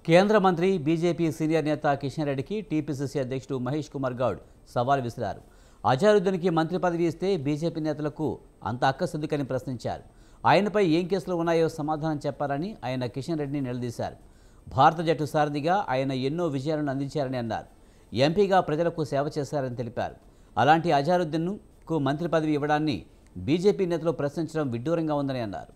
కేంద్ర మంత్రి BJP senior నేత కిషన్ రెడ్డికి టీపీసీసీ అధ్యక్షుడు మహేష్ కుమార్ గౌడ్ సవాల్ విసిరారు. అజారుద్దీన్కి మంత్రి పదవి ఇస్తే బీజేపీ నేతలకు అంత అక్కసెందుకని ప్రశ్నించారు. ఆయనపై ఏం కేసులు ఉన్నాయో సమాధానం చెప్పాలని ఆయన కిషన్ రెడ్డిని నిలదీశారు. భారత జట్టు సారథిగా ఆయన ఎన్నో విజయాలను అందించారని అన్నారు. ఎంపీగా ప్రజలకు సేవ చేశారని తెలిపారు. అలాంటి అజారుద్దీన్కు మంత్రి పదవి ఇవ్వడాన్ని బీజేపీ నేతలు ప్రశ్నించడం విడ్డూరంగా ఉందని అన్నారు.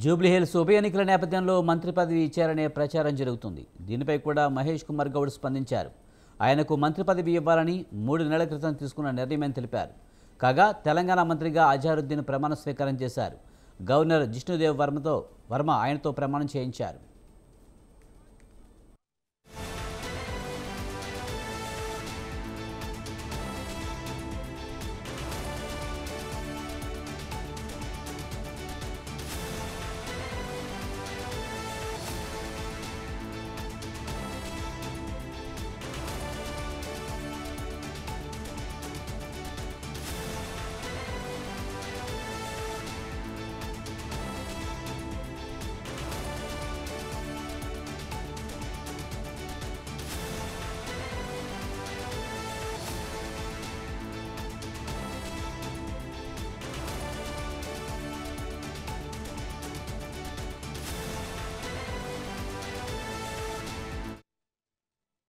జూబ్లీహిల్స్ ఉప ఎన్నికల నేపథ్యంలో మంత్రి పదవి ఇచ్చారనే ప్రచారం జరుగుతుంది. దీనిపై కూడా మహేష్ కుమార్ గౌడ్ స్పందించారు. ఆయనకు మంత్రి పదవి ఇవ్వాలని 3 నెలల క్రితం తీసుకున్న నిర్ణయమని తెలిపారు. కాగా తెలంగాణ మంత్రిగా అజారుద్దీన్ ప్రమాణ స్వీకారం చేశారు. గవర్నర్ జిష్ణుదేవ్ వర్మ ఆయనతో ప్రమాణం చేయించారు.